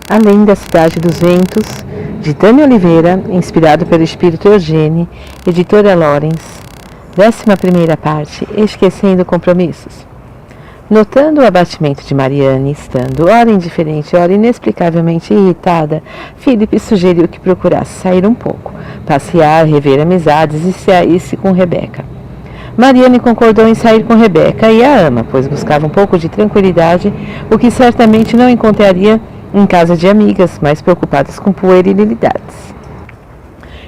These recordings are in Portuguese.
Além da Cidade dos Ventos, de Dani Oliveira, inspirado pelo espírito Eugênie, editora Lorenz. 11ª parte, Esquecendo Compromissos. Notando o abatimento de Mariane, estando ora indiferente, ora inexplicavelmente irritada, Filipe sugeriu que procurasse sair um pouco, passear, rever amizades e saísse com Rebeca. Mariane concordou em sair com Rebeca e a ama, pois buscava um pouco de tranquilidade, o que certamente não encontraria em casa de amigas, mais preocupadas com puerilidades.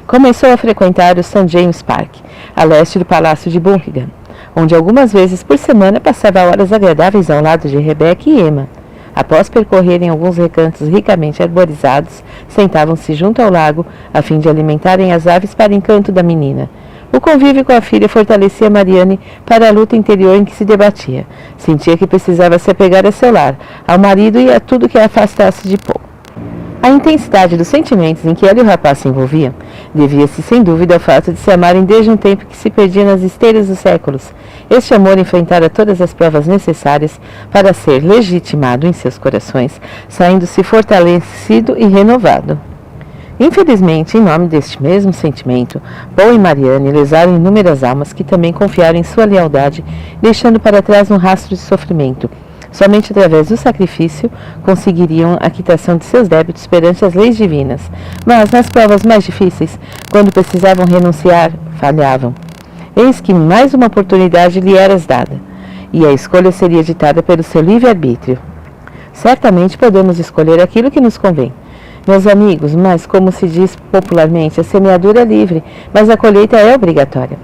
Começou a frequentar o St. James Park, a leste do Palácio de Buckingham, onde algumas vezes por semana passava horas agradáveis ao lado de Rebeca e Emma. Após percorrerem alguns recantos ricamente arborizados, sentavam-se junto ao lago, a fim de alimentarem as aves para encanto da menina. O convívio com a filha fortalecia Mariane para a luta interior em que se debatia. Sentia que precisava se apegar a seu lar, ao marido e a tudo que a afastasse de Paul. A intensidade dos sentimentos em que ela e o rapaz se envolviam devia-se sem dúvida ao fato de se amarem desde um tempo que se perdia nas esteiras dos séculos. Este amor enfrentara todas as provas necessárias para ser legitimado em seus corações, saindo-se fortalecido e renovado. Infelizmente, em nome deste mesmo sentimento, Paul e Mariane lesaram inúmeras almas que também confiaram em sua lealdade, deixando para trás um rastro de sofrimento. Somente através do sacrifício conseguiriam a quitação de seus débitos perante as leis divinas. Mas, nas provas mais difíceis, quando precisavam renunciar, falhavam. Eis que mais uma oportunidade lhe era dada, e a escolha seria ditada pelo seu livre-arbítrio. Certamente podemos escolher aquilo que nos convém, meus amigos, mas, como se diz popularmente, a semeadura é livre, mas a colheita é obrigatória.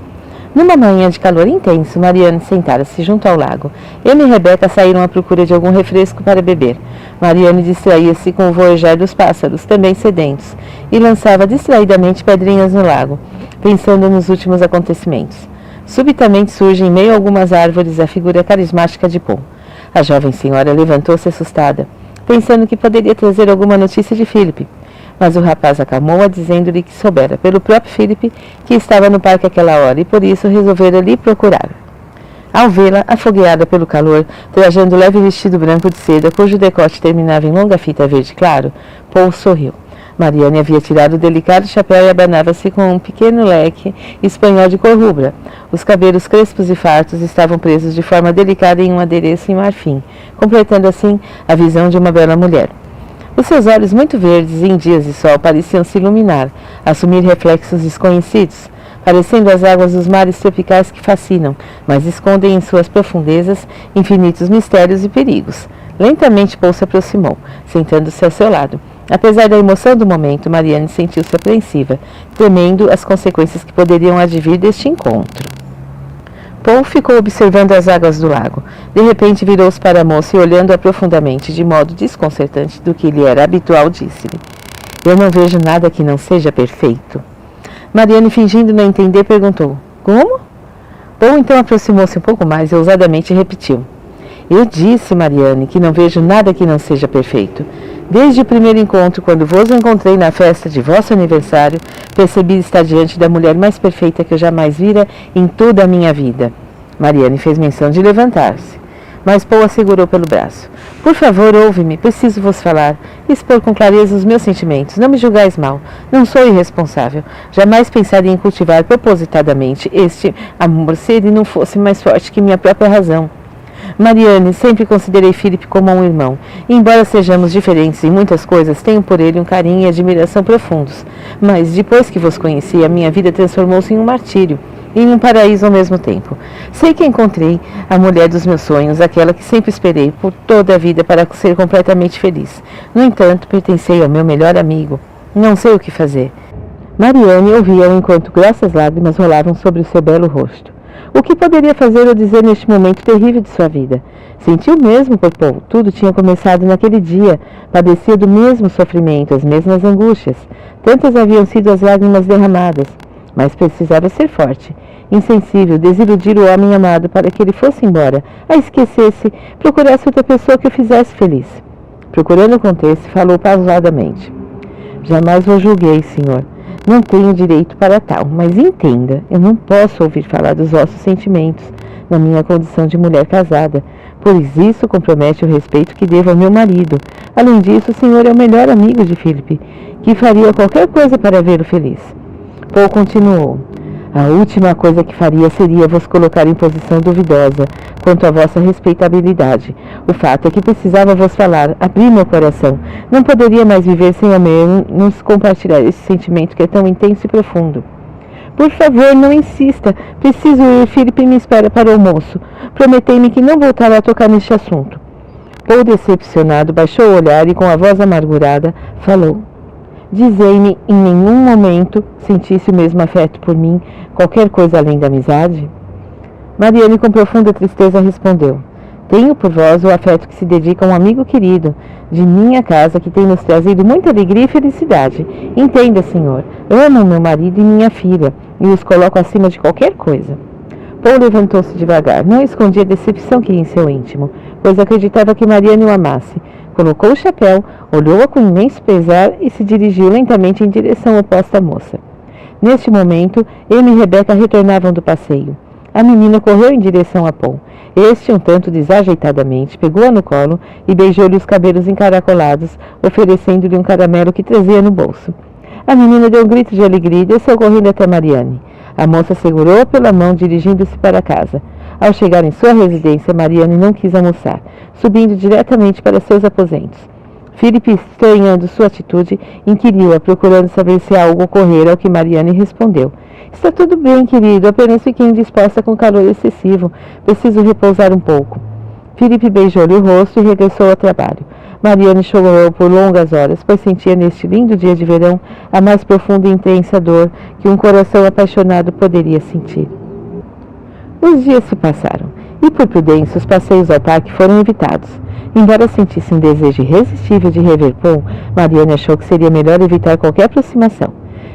Numa manhã de calor intenso, Mariane sentara-se junto ao lago. Emma e Rebeca saíram à procura de algum refresco para beber. Mariane distraía-se com o voejar dos pássaros, também sedentos, e lançava distraidamente pedrinhas no lago, pensando nos últimos acontecimentos. Subitamente surge em meio a algumas árvores a figura carismática de Paul. A jovem senhora levantou-se assustada, pensando que poderia trazer alguma notícia de Filipe. Mas o rapaz acalmou-a, dizendo-lhe que soubera pelo próprio Filipe que estava no parque àquela hora e por isso resolvera lhe procurar. Ao vê-la, afogueada pelo calor, trajando leve vestido branco de seda, cujo decote terminava em longa fita verde claro, Paul sorriu. Mariane havia tirado o delicado chapéu e abanava-se com um pequeno leque espanhol de cor rubra. Os cabelos crespos e fartos estavam presos de forma delicada em um adereço em marfim, completando assim a visão de uma bela mulher. Os seus olhos muito verdes em dias de sol pareciam se iluminar, assumir reflexos desconhecidos, parecendo as águas dos mares tropicais que fascinam, mas escondem em suas profundezas infinitos mistérios e perigos. Lentamente Paul se aproximou, sentando-se ao seu lado. Apesar da emoção do momento, Mariane sentiu-se apreensiva, temendo as consequências que poderiam advir deste encontro. Paul ficou observando as águas do lago. De repente virou-se para a moça e, olhando-a profundamente, de modo desconcertante do que lhe era habitual, disse-lhe: "Eu não vejo nada que não seja perfeito." Mariane, fingindo não entender, perguntou: "Como?" Paul então aproximou-se um pouco mais e ousadamente repetiu: "Eu disse, Mariane, que não vejo nada que não seja perfeito. Desde o primeiro encontro, quando vos encontrei na festa de vosso aniversário, percebi estar diante da mulher mais perfeita que eu jamais vira em toda a minha vida." Mariane fez menção de levantar-se, mas Paul a segurou pelo braço. "Por favor, ouve-me, preciso vos falar, expor com clareza os meus sentimentos. Não me julgais mal, não sou irresponsável. Jamais pensaria em cultivar propositadamente este amor se ele não fosse mais forte que minha própria razão. Mariane, sempre considerei Filipe como um irmão. E, embora sejamos diferentes em muitas coisas, tenho por ele um carinho e admiração profundos. Mas, depois que vos conheci, a minha vida transformou-se em um martírio e em um paraíso ao mesmo tempo. Sei que encontrei a mulher dos meus sonhos, aquela que sempre esperei por toda a vida para ser completamente feliz. No entanto, pertencei ao meu melhor amigo. Não sei o que fazer." Mariane ouvia-o enquanto grossas lágrimas rolavam sobre o seu belo rosto. O que poderia fazer ou dizer neste momento terrível de sua vida? Sentiu mesmo por Paul. Tudo tinha começado naquele dia. Padecia do mesmo sofrimento, as mesmas angústias. Tantas haviam sido as lágrimas derramadas. Mas precisava ser forte, insensível, desiludir o homem amado para que ele fosse embora, a esquecesse, procurasse outra pessoa que o fizesse feliz. Procurando conter-se, falou pausadamente: "Jamais vos julguei, senhor. Não tenho direito para tal, mas entenda, eu não posso ouvir falar dos vossos sentimentos na minha condição de mulher casada. pois isso compromete o respeito que devo ao meu marido. Além disso, o senhor é o melhor amigo de Philip, que faria qualquer coisa para vê-lo feliz. Paul continuou. A última coisa que faria seria vos colocar em posição duvidosa quanto à vossa respeitabilidade. O fato é que precisava vos falar, abrir meu coração. Não poderia mais viver sem ao menos compartilhar esse sentimento que é tão intenso e profundo. Por favor, não insista. Preciso ir. Philip me espera para o almoço. Prometei-me que não voltará a tocar neste assunto. Paul, decepcionado, baixou o olhar e com a voz amargurada, falou. Dizei-me, em nenhum momento sentisse o mesmo afeto por mim, qualquer coisa além da amizade? Mariane, com profunda tristeza, respondeu. Tenho por vós o afeto que se dedica a um amigo querido, de minha casa, que tem nos trazido muita alegria e felicidade. Entenda, senhor, amo meu marido e minha filha, e os coloco acima de qualquer coisa. Paul levantou-se devagar, não escondia a decepção que ia em seu íntimo, pois acreditava que Mariane o amasse. Colocou o chapéu, olhou-a com imenso pesar e se dirigiu lentamente em direção oposta à moça. Neste momento, Emma e Rebecca retornavam do passeio. A menina correu em direção a Paul. Este, um tanto desajeitadamente, pegou-a no colo e beijou-lhe os cabelos encaracolados, oferecendo-lhe um caramelo que trazia no bolso. A menina deu um grito de alegria e desceu correndo até Mariane. A moça segurou-a pela mão, dirigindo-se para casa. Ao chegar em sua residência, Mariane não quis almoçar, subindo diretamente para seus aposentos. Philip, estranhando sua atitude, inquiriu-a, procurando saber se algo ocorrera, ao que Mariane respondeu. Está tudo bem, querido, apenas fiquei indisposta com calor excessivo. Preciso repousar um pouco. Philip beijou-lhe o rosto e regressou ao trabalho. Mariane chorou por longas horas, pois sentia neste lindo dia de verão a mais profunda e intensa dor que um coração apaixonado poderia sentir. Os dias se passaram, e por prudência os passeios ao parque foram evitados. Embora sentisse um desejo irresistível de rever Paul, Mariane achou que seria melhor evitar qualquer aproximação.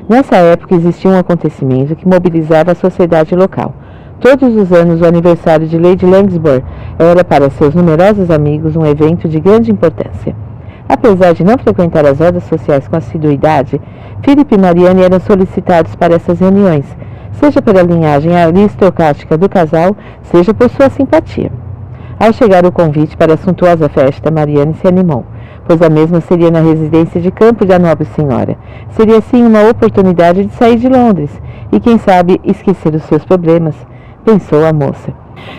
Nessa época existia um acontecimento que mobilizava a sociedade local. Todos os anos o aniversário de Lady Langsbury era para seus numerosos amigos um evento de grande importância. Apesar de não frequentar as rodas sociais com assiduidade, Philip e Mariane eram solicitados para essas reuniões, seja pela linhagem aristocrática do casal, seja por sua simpatia. Ao chegar o convite para a suntuosa festa, Mariane se animou, pois a mesma seria na residência de campo da nobre senhora. Seria assim uma oportunidade de sair de Londres e, quem sabe, esquecer os seus problemas, pensou a moça.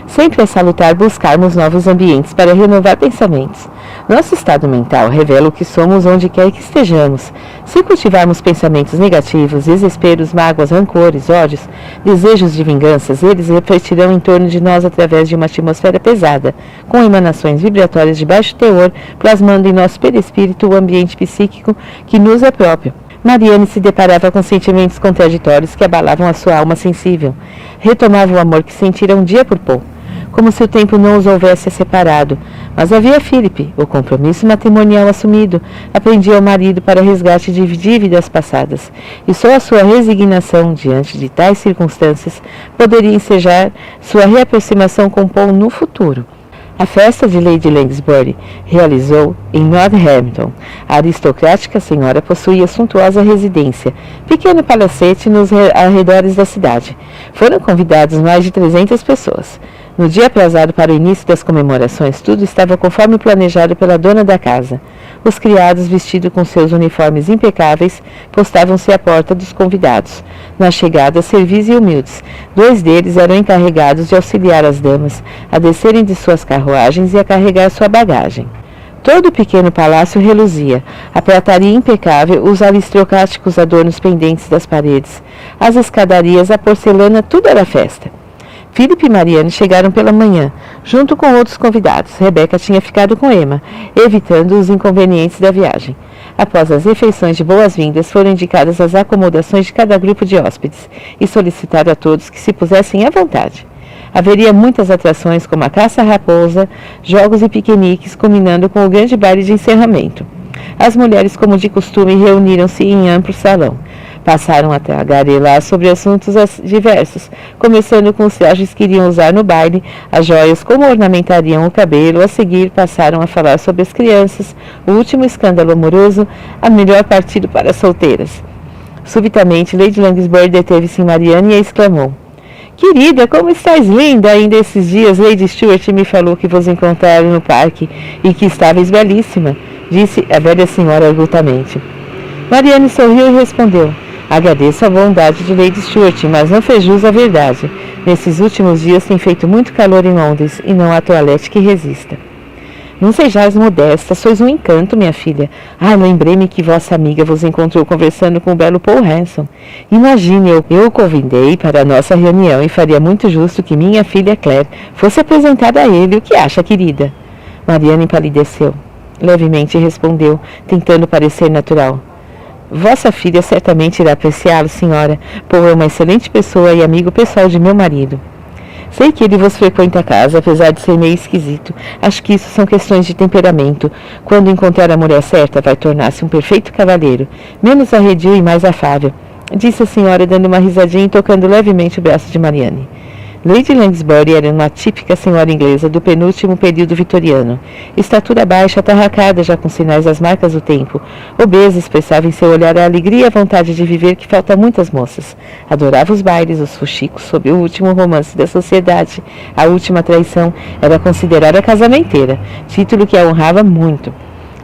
Sempre é salutar buscarmos novos ambientes para renovar pensamentos. Nosso estado mental revela o que somos onde quer que estejamos. Se cultivarmos pensamentos negativos, desesperos, mágoas, rancores, ódios, desejos de vinganças, eles refletirão em torno de nós através de uma atmosfera pesada, com emanações vibratórias de baixo teor, plasmando em nosso perispírito o ambiente psíquico que nos é próprio. Mariane se deparava com sentimentos contraditórios que abalavam a sua alma sensível. Retomava o amor que sentira um dia por Paul, como se o tempo não os houvesse separado. Mas havia Philip, o compromisso matrimonial assumido, aprendia ao marido para resgate de dívidas passadas, e só a sua resignação diante de tais circunstâncias poderia ensejar sua reaproximação com Paul no futuro. A festa de Lady Langsbury realizou em Northampton. A aristocrática senhora possuía suntuosa residência, pequeno palacete nos arredores da cidade. Foram convidados mais de 300 pessoas. No dia aprazado para o início das comemorações, tudo estava conforme planejado pela dona da casa. Os criados, vestidos com seus uniformes impecáveis, postavam-se à porta dos convidados. Na chegada, servis e humildes. 2 deles eram encarregados de auxiliar as damas a descerem de suas carruagens e a carregar sua bagagem. Todo o pequeno palácio reluzia, a prataria impecável, os aristocráticos adornos pendentes das paredes, as escadarias, a porcelana, tudo era festa. Philip e Mariane chegaram pela manhã, junto com outros convidados. Rebecca tinha ficado com Emma, evitando os inconvenientes da viagem. Após as refeições de boas-vindas, foram indicadas as acomodações de cada grupo de hóspedes e solicitaram a todos que se pusessem à vontade. Haveria muitas atrações, como a caça à raposa, jogos e piqueniques, culminando com o grande baile de encerramento. As mulheres, como de costume, reuniram-se em amplo salão. Passaram a tagarelar sobre assuntos diversos, começando com os trajes que iriam usar no baile, as joias, como ornamentariam o cabelo. A seguir, passaram a falar sobre as crianças, o último escândalo amoroso, a melhor partido para solteiras. Subitamente, Lady Langsbury deteve-se em Mariane e exclamou: Querida, como estás linda! Ainda esses dias Lady Stuart me falou que vos encontraram no parque e que estavais belíssima, disse a velha senhora argutamente. Marianne sorriu e respondeu: agradeço a bondade de Lady Stuart, mas não fez jus à verdade. Nesses últimos dias tem feito muito calor em Londres e não há toalete que resista. Não sejais modesta, sois um encanto, minha filha. Lembrei-me que vossa amiga vos encontrou conversando com o belo Paul Hanson. Imagine, eu o convidei para a nossa reunião e faria muito justo que minha filha Claire fosse apresentada a ele. O que acha, querida? Marianne empalideceu. Levemente respondeu, tentando parecer natural. Vossa filha certamente irá apreciá-lo, senhora, Paul é uma excelente pessoa e amigo pessoal de meu marido. Sei que ele vos frequenta a casa, apesar de ser meio esquisito. Acho que isso são questões de temperamento. Quando encontrar a mulher certa, vai tornar-se um perfeito cavalheiro, menos arredio e mais afável, disse a senhora, dando uma risadinha e tocando levemente o braço de Marianne. Lady Lansbury era uma típica senhora inglesa do penúltimo período vitoriano. Estatura baixa, atarracada, já com sinais das marcas do tempo. Obesa, expressava em seu olhar a alegria e a vontade de viver que falta a muitas moças. Adorava os bailes, os fuxicos, sob o último romance da sociedade. A última traição era considerada casamenteira, título que a honrava muito.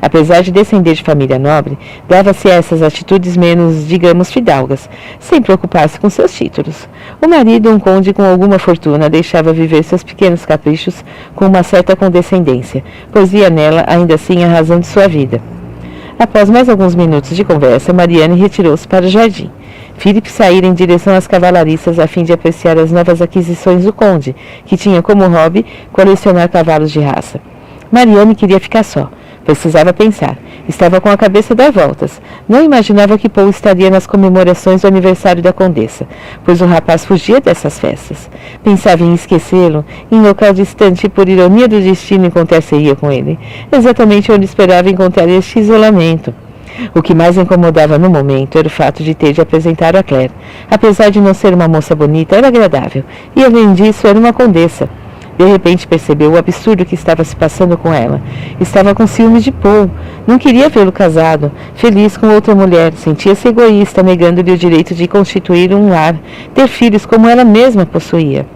Apesar de descender de família nobre, dava-se a essas atitudes menos, digamos, fidalgas, sem preocupar-se com seus títulos. O marido, um conde com alguma fortuna, deixava viver seus pequenos caprichos com uma certa condescendência, pois via nela, ainda assim, a razão de sua vida. Após mais alguns minutos de conversa, Marianne retirou-se para o jardim. Philip saíra em direção às cavalariças a fim de apreciar as novas aquisições do conde, que tinha como hobby colecionar cavalos de raça. Marianne queria ficar só. Precisava pensar. Estava com a cabeça a dar voltas. Não imaginava que Paul estaria nas comemorações do aniversário da condessa, pois o rapaz fugia dessas festas. Pensava em esquecê-lo, em local distante e, por ironia do destino, encontrar-se-ia com ele, exatamente onde esperava encontrar este isolamento. O que mais incomodava no momento era o fato de ter de apresentar a Claire. Apesar de não ser uma moça bonita, era agradável, e além disso era uma condessa. De repente percebeu o absurdo que estava se passando com ela. Estava com ciúmes de Paul. Não queria vê-lo casado, feliz com outra mulher. Sentia-se egoísta, negando-lhe o direito de constituir um lar, ter filhos como ela mesma possuía.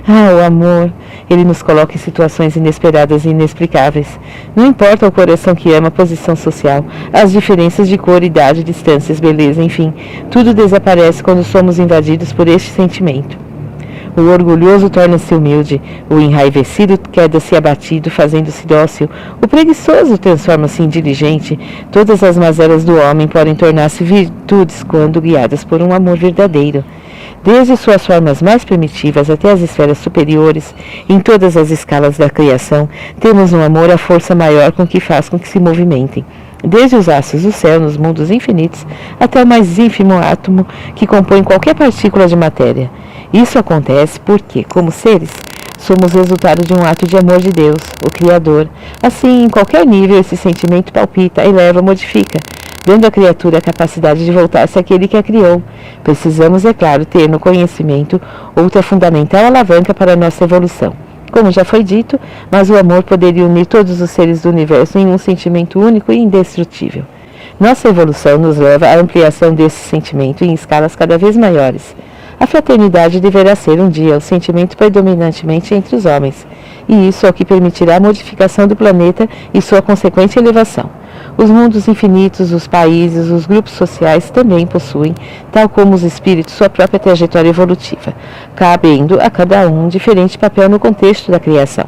O amor! Ele nos coloca em situações inesperadas e inexplicáveis. Não importa o coração que ama, a posição social, as diferenças de cor, idade, distâncias, beleza, enfim, tudo desaparece quando somos invadidos por este sentimento. O orgulhoso torna-se humilde, o enraivecido queda-se abatido, fazendo-se dócil, o preguiçoso transforma-se em diligente. Todas as mazelas do homem podem tornar-se virtudes quando guiadas por um amor verdadeiro. Desde suas formas mais primitivas até as esferas superiores, em todas as escalas da criação, temos no amor a força maior com que faz com que se movimentem. Desde os astros do céu nos mundos infinitos até o mais ínfimo átomo que compõe qualquer partícula de matéria. Isso acontece porque, como seres, somos resultado de um ato de amor de Deus, o Criador. Assim, em qualquer nível, esse sentimento palpita, eleva, modifica, dando à criatura a capacidade de voltar-se àquele que a criou. Precisamos, é claro, ter no conhecimento outra fundamental alavanca para a nossa evolução. Como já foi dito, mas o amor poderia unir todos os seres do universo em um sentimento único e indestrutível. Nossa evolução nos leva à ampliação desse sentimento em escalas cada vez maiores. A fraternidade deverá ser um dia o sentimento predominantemente entre os homens, e isso é o que permitirá a modificação do planeta e sua consequente elevação. Os mundos infinitos, os países, os grupos sociais também possuem, tal como os espíritos, sua própria trajetória evolutiva, cabendo a cada um diferente papel no contexto da criação.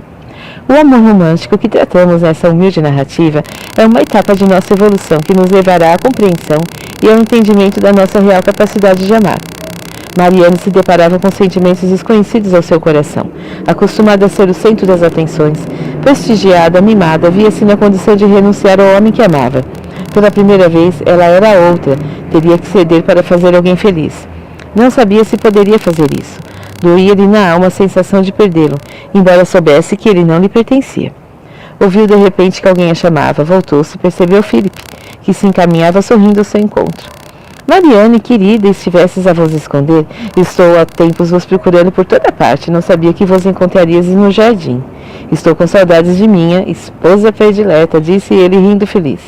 O amor romântico que tratamos nessa humilde narrativa é uma etapa de nossa evolução que nos levará à compreensão e ao entendimento da nossa real capacidade de amar. Marianne se deparava com sentimentos desconhecidos ao seu coração. Acostumada a ser o centro das atenções, prestigiada, mimada, via-se na condição de renunciar ao homem que amava. Pela primeira vez, ela era outra, teria que ceder para fazer alguém feliz. Não sabia se poderia fazer isso. Doía-lhe na alma a sensação de perdê-lo, embora soubesse que ele não lhe pertencia. Ouviu de repente que alguém a chamava, voltou-se e percebeu Philip, que se encaminhava sorrindo ao seu encontro. Marianne, querida, estivesses a vos esconder, estou há tempos vos procurando por toda parte, não sabia que vos encontrarias no jardim. Estou com saudades de minha esposa predileta, disse ele rindo feliz.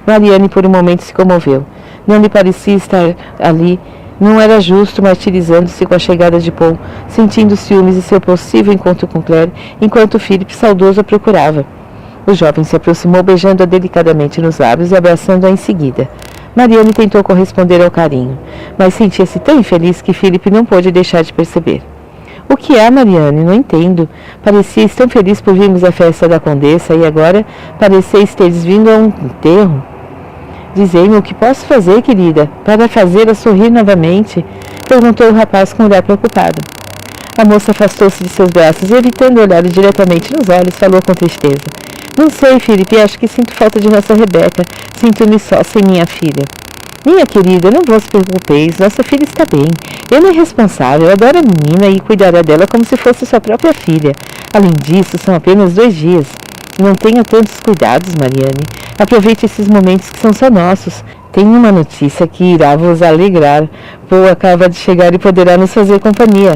Marianne por um momento se comoveu. Não lhe parecia estar ali Não era justo, martirizando-se com a chegada de Paul, sentindo ciúmes de seu possível encontro com Claire, enquanto Philip, saudoso, a procurava. O jovem se aproximou, beijando-a delicadamente nos lábios e abraçando-a em seguida. Marianne tentou corresponder ao carinho, mas sentia-se tão infeliz que Philip não pôde deixar de perceber. O que há, Marianne? Não entendo. Parecias tão feliz por virmos à festa da Condessa e agora pareceis teres vindo a um enterro. Dizei-me o que posso fazer, querida, para fazê-la sorrir novamente? Perguntou o rapaz com um olhar preocupado. A moça afastou-se de seus braços e, evitando olhar diretamente nos olhos, falou com tristeza. Não sei, Felipe, acho que sinto falta de nossa Rebeca. Sinto-me só sem minha filha. Minha querida, não vos preocupeis, nossa filha está bem. Ele é responsável, adora a menina e cuidará dela como se fosse sua própria filha. Além disso, são apenas 2 dias. Não tenha tantos cuidados, Marianne. Aproveite esses momentos que são só nossos. Tenho uma notícia que irá vos alegrar. Paul acaba de chegar e poderá nos fazer companhia.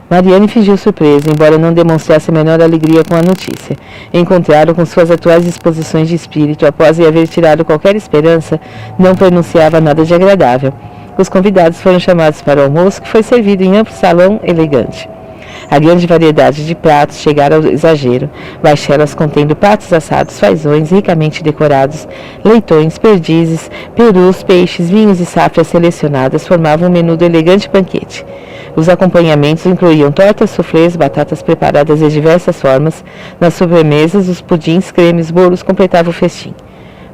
Marianne fingiu surpresa, embora não demonstrasse a menor alegria com a notícia. Encontraram com suas atuais disposições de espírito, após haver tirado qualquer esperança, não pronunciava nada de agradável. Os convidados foram chamados para o almoço, que foi servido em amplo salão elegante. A grande variedade de pratos chegara ao exagero, baixelas contendo patos assados, fazões ricamente decorados, leitões, perdizes, perus, peixes, vinhos e safras selecionadas formavam um menu do elegante banquete. Os acompanhamentos incluíam tortas, suflês, batatas preparadas de diversas formas. Nas sobremesas, os pudins, cremes, bolos completavam o festim.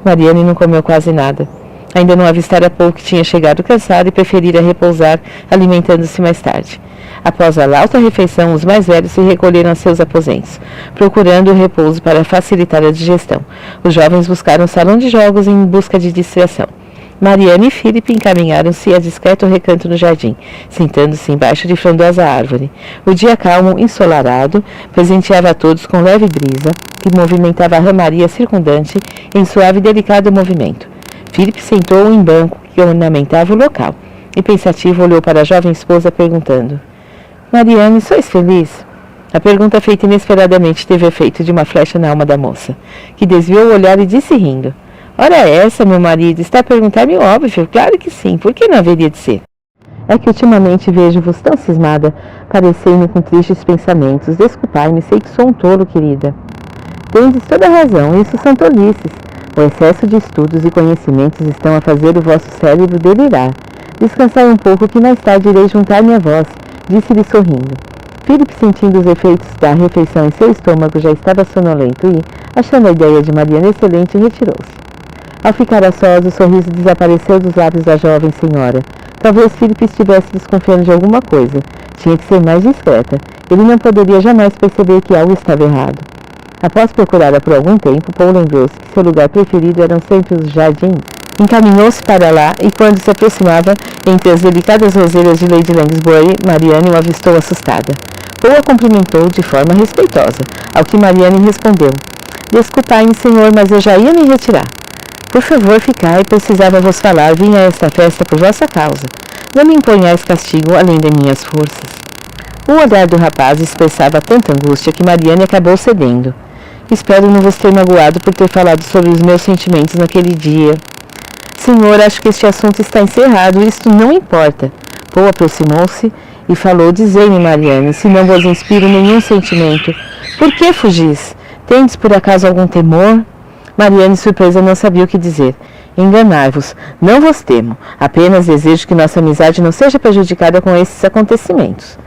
Marianne não comeu quase nada. Ainda não avistara Paul, que tinha chegado cansado e preferira repousar, alimentando-se mais tarde. Após a lauta refeição, os mais velhos se recolheram a seus aposentos, procurando o repouso para facilitar a digestão. Os jovens buscaram o salão de jogos em busca de distração. Marianne e Philip encaminharam-se a discreto recanto no jardim, sentando-se embaixo de frondosa árvore. O dia calmo, ensolarado, presenteava a todos com leve brisa, que movimentava a ramaria circundante em suave e delicado movimento. Philip sentou em banco que ornamentava o local, e pensativo olhou para a jovem esposa perguntando: Marianne, sois feliz? A pergunta feita inesperadamente teve efeito de uma flecha na alma da moça, que desviou o olhar e disse rindo: Ora essa, meu marido, está a perguntar-me o óbvio, claro que sim, por que não haveria de ser? É que ultimamente vejo-vos tão cismada, parecei-me com tristes pensamentos, desculpai-me, sei que sou um tolo, querida. Tendes toda a razão, isso são tolices. O excesso de estudos e conhecimentos estão a fazer o vosso cérebro delirar. Descansai um pouco que mais tarde irei juntar-me a vós, disse-lhe sorrindo. Philip, sentindo os efeitos da refeição em seu estômago, já estava sonolento e, achando a ideia de Marianne excelente, retirou-se. Ao ficar a sós, o sorriso desapareceu dos lábios da jovem senhora. Talvez Philip estivesse desconfiando de alguma coisa. Tinha que ser mais discreta. Ele não poderia jamais perceber que algo estava errado. Após procurá-la por algum tempo, Paul lembrou-se que seu lugar preferido eram sempre os jardins. Encaminhou-se para lá e, quando se aproximava entre as delicadas roseiras de Lady Langsbury, Marianne o avistou assustada. Paul a cumprimentou de forma respeitosa, ao que Marianne respondeu: Desculpai-me, senhor, mas eu já ia me retirar. Por favor, ficai, precisava vos falar, vim a esta festa por vossa causa. Não me imponhais castigo além de minhas forças. O olhar do rapaz expressava tanta angústia que Marianne acabou cedendo. Espero não vos ter magoado por ter falado sobre os meus sentimentos naquele dia. Senhor, acho que este assunto está encerrado, isto não importa. Paul aproximou-se e falou: Dizei-me, Marianne, se não vos inspiro nenhum sentimento. Por que fugis? Tendes por acaso algum temor? Marianne, surpresa, não sabia o que dizer. Enganai-vos, não vos temo, apenas desejo que nossa amizade não seja prejudicada com esses acontecimentos.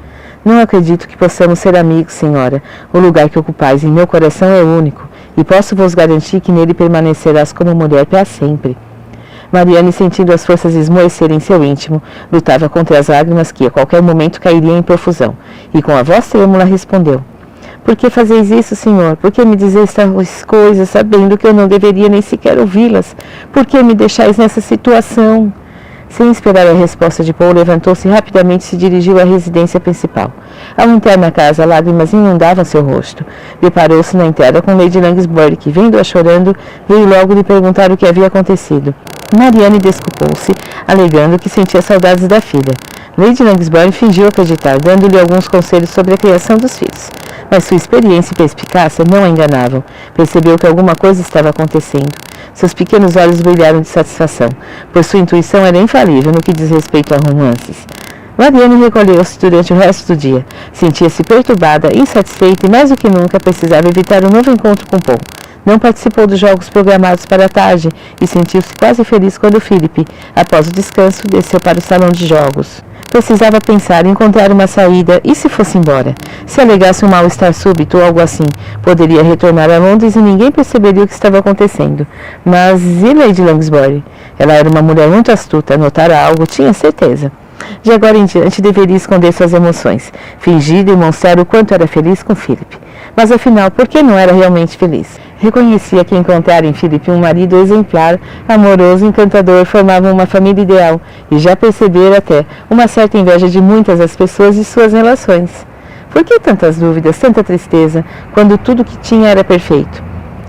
Não acredito que possamos ser amigos, senhora. O lugar que ocupais em meu coração é único, e posso vos garantir que nele permanecerás como mulher para sempre. Marianne, sentindo as forças esmoecerem em seu íntimo, lutava contra as lágrimas que a qualquer momento cairiam em profusão, e com a voz trêmula respondeu: Por que fazeis isso, senhor? Por que me dizeis tais coisas, sabendo que eu não deveria nem sequer ouvi-las? Por que me deixais nessa situação? Sem esperar a resposta de Paul, levantou-se rapidamente e se dirigiu à residência principal. Ao entrar na casa, lágrimas inundavam seu rosto. Deparou-se na entrada com Lady Langsbury, que, vendo-a chorando, veio logo lhe perguntar o que havia acontecido. Marianne desculpou-se, alegando que sentia saudades da filha. Lady Langsbourne fingiu acreditar, dando-lhe alguns conselhos sobre a criação dos filhos. Mas sua experiência e perspicácia não a enganavam. Percebeu que alguma coisa estava acontecendo. Seus pequenos olhos brilharam de satisfação, pois sua intuição era infalível no que diz respeito a romances. Marianne recolheu-se durante o resto do dia. Sentia-se perturbada, insatisfeita e mais do que nunca precisava evitar um novo encontro com Paul. Não participou dos jogos programados para a tarde e sentiu-se quase feliz quando Philip, após o descanso, desceu para o salão de jogos. Precisava pensar em encontrar uma saída e se fosse embora. Se alegasse um mal-estar súbito ou algo assim, poderia retornar a Londres e ninguém perceberia o que estava acontecendo. Mas e Lady Langsbourne? Ela era uma mulher muito astuta, notara algo, tinha certeza. De agora em diante deveria esconder suas emoções, fingir e demonstrar o quanto era feliz com Philip. Mas afinal, por que não era realmente feliz? Reconhecia que encontrar em Philip um marido exemplar, amoroso, encantador, formavam uma família ideal, e já percebera até uma certa inveja de muitas das pessoas e suas relações. Por que tantas dúvidas, tanta tristeza, quando tudo que tinha era perfeito?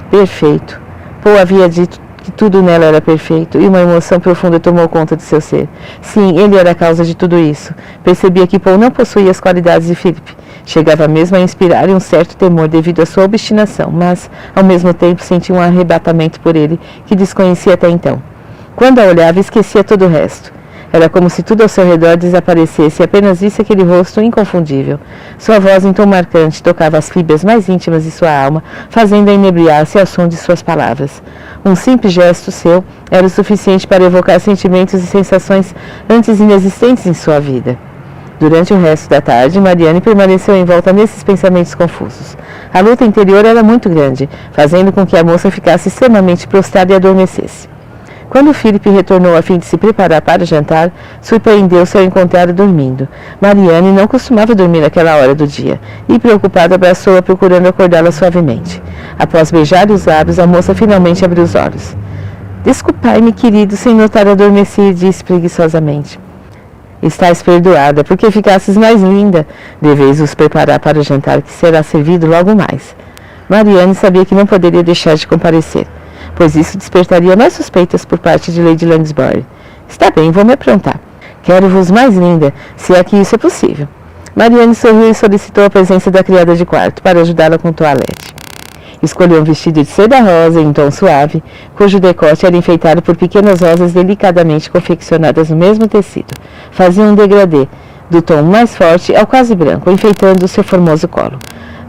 Perfeito. Paul havia dito que tudo nela era perfeito, e uma emoção profunda tomou conta de seu ser. Sim, ele era a causa de tudo isso. Percebia que Paul não possuía as qualidades de Philip. Chegava mesmo a inspirar um certo temor devido à sua obstinação, mas, ao mesmo tempo, sentia um arrebatamento por ele, que desconhecia até então. Quando a olhava, esquecia todo o resto. Era como se tudo ao seu redor desaparecesse e apenas visse aquele rosto inconfundível. Sua voz, em tom marcante, tocava as fibras mais íntimas de sua alma, fazendo-a inebriar-se ao som de suas palavras. Um simples gesto seu era o suficiente para evocar sentimentos e sensações antes inexistentes em sua vida. Durante o resto da tarde, Marianne permaneceu envolta nesses pensamentos confusos. A luta interior era muito grande, fazendo com que a moça ficasse extremamente prostrada e adormecesse. Quando Philip retornou a fim de se preparar para o jantar, surpreendeu-se ao encontrá-lo dormindo. Marianne não costumava dormir naquela hora do dia, e preocupada abraçou-a procurando acordá-la suavemente. Após beijar os lábios, a moça finalmente abriu os olhos. Desculpai-me, querido, sem notar adormeci, disse preguiçosamente. Estás perdoada, porque ficasses mais linda. Deveis vos preparar para o jantar que será servido logo mais. Marianne sabia que não poderia deixar de comparecer, pois isso despertaria mais suspeitas por parte de Lady Langsbourne. Está bem, vou me aprontar. Quero-vos mais linda, se é que isso é possível. Marianne sorriu e solicitou a presença da criada de quarto para ajudá-la com o toalete. Escolheu um vestido de seda rosa em tom suave, cujo decote era enfeitado por pequenas rosas delicadamente confeccionadas no mesmo tecido. Fazia um degradê, do tom mais forte ao quase branco, enfeitando o seu formoso colo.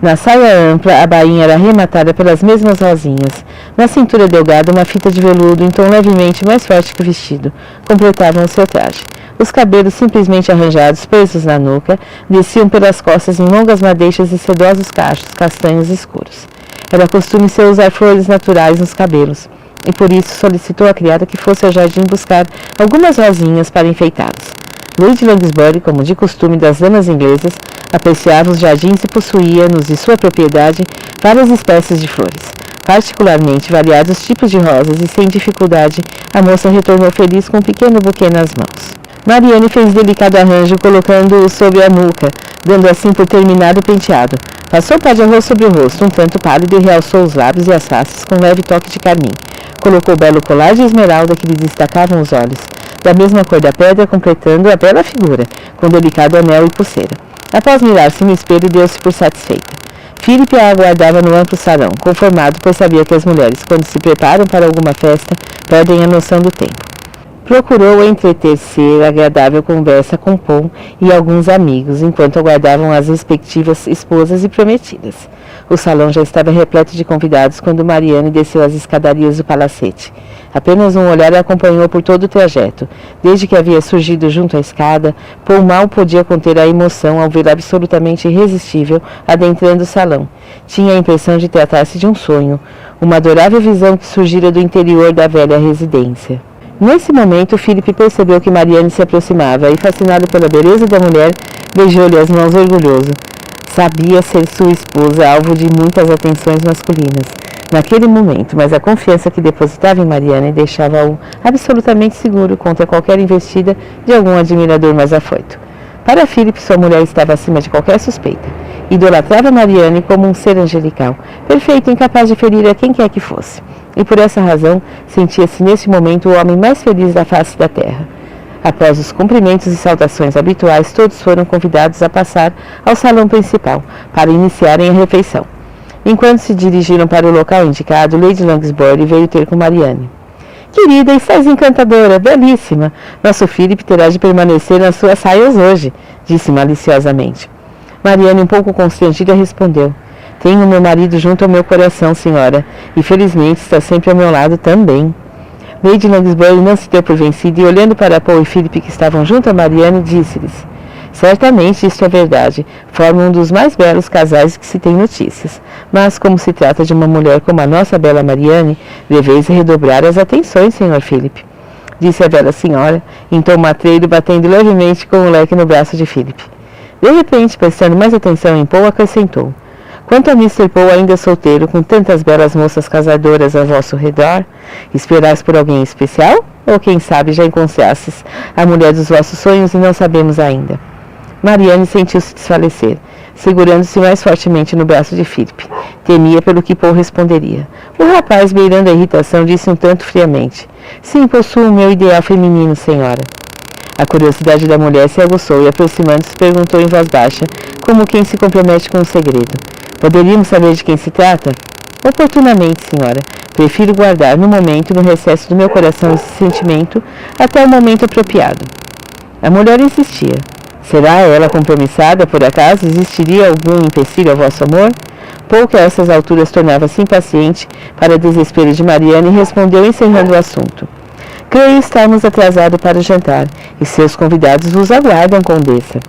Na saia ampla, a bainha era arrematada pelas mesmas rosinhas. Na cintura delgada, uma fita de veludo em tom levemente mais forte que o vestido completavam o seu traje. Os cabelos, simplesmente arranjados, presos na nuca, desciam pelas costas em longas madeixas e sedosos cachos castanhos escuros. Era costume seu usar flores naturais nos cabelos, e por isso solicitou à criada que fosse ao jardim buscar algumas rosinhas para enfeitá-los. Lady Langsbourne, como de costume das damas inglesas, apreciava os jardins e possuía, nos de sua propriedade, várias espécies de flores, particularmente variados tipos de rosas, e sem dificuldade a moça retornou feliz com um pequeno buquê nas mãos. Marianne fez delicado arranjo, colocando-o sobre a nuca, dando assim por terminado o penteado. Passou o pá de arroz sobre o rosto, um tanto pálido, e realçou os lábios e as faces com um leve toque de carmim. Colocou o belo colar de esmeralda que lhe destacavam os olhos, da mesma cor da pedra, completando a bela figura, com delicado anel e pulseira. Após mirar-se no espelho, deu-se por satisfeita. Philip a aguardava no amplo salão, conformado, pois sabia que as mulheres, quando se preparam para alguma festa, perdem a noção do tempo. Procurou entreter-se agradável conversa com Paul e alguns amigos, enquanto aguardavam as respectivas esposas e prometidas. O salão já estava repleto de convidados quando Marianne desceu as escadarias do palacete. Apenas um olhar a acompanhou por todo o trajeto. Desde que havia surgido junto à escada, Paul mal podia conter a emoção ao ver absolutamente irresistível adentrando o salão. Tinha a impressão de tratar-se de um sonho, uma adorável visão que surgira do interior da velha residência. Nesse momento, Philip percebeu que Marianne se aproximava e, fascinado pela beleza da mulher, beijou-lhe as mãos orgulhoso. Sabia ser sua esposa alvo de muitas atenções masculinas naquele momento, mas a confiança que depositava em Marianne deixava-o absolutamente seguro contra qualquer investida de algum admirador mais afoito. Para Philip, sua mulher estava acima de qualquer suspeita. Idolatrava Marianne como um ser angelical, perfeito, incapaz de ferir a quem quer que fosse. E por essa razão, sentia-se nesse momento o homem mais feliz da face da terra. Após os cumprimentos e saudações habituais, todos foram convidados a passar ao salão principal para iniciarem a refeição. Enquanto se dirigiram para o local indicado, Lady Langsbury veio ter com Marianne. Querida, estás encantadora, belíssima. Nosso Philip terá de permanecer nas suas saias hoje, disse maliciosamente. Marianne, um pouco constrangida, respondeu. Tenho meu marido junto ao meu coração, senhora, e felizmente está sempre ao meu lado também. Lady Langsbury não se deu por vencida e, olhando para Paul e Philip, que estavam junto a Marianne, disse-lhes. Certamente isto é verdade, formam um dos mais belos casais que se tem notícias. Mas, como se trata de uma mulher como a nossa bela Marianne, deveis redobrar as atenções, Sr. Philip, disse a bela senhora, em tom matreiro, batendo levemente com o leque no braço de Philip. De repente, prestando mais atenção em Paul, acrescentou. Quanto a Mr. Paul ainda solteiro, com tantas belas moças casadoras ao vosso redor, esperais por alguém especial? Ou quem sabe já encontrastes a mulher dos vossos sonhos e não sabemos ainda? Marianne sentiu-se desfalecer, segurando-se mais fortemente no braço de Philip. Temia pelo que Paul responderia. O rapaz, beirando a irritação, disse um tanto friamente. Sim, possuo o meu ideal feminino, senhora. A curiosidade da mulher se aguçou e, aproximando-se, perguntou em voz baixa, como quem se compromete com um segredo. Poderíamos saber de quem se trata? Oportunamente, senhora. Prefiro guardar no momento, no recesso do meu coração, esse sentimento até o momento apropriado. A mulher insistia. Será ela compromissada, por acaso? Existiria algum empecilho ao vosso amor? Paul, que a essas alturas tornava-se impaciente, para desespero de Marianne, respondeu encerrando o assunto. Creio estarmos atrasados para o jantar, e seus convidados vos aguardam, condessa.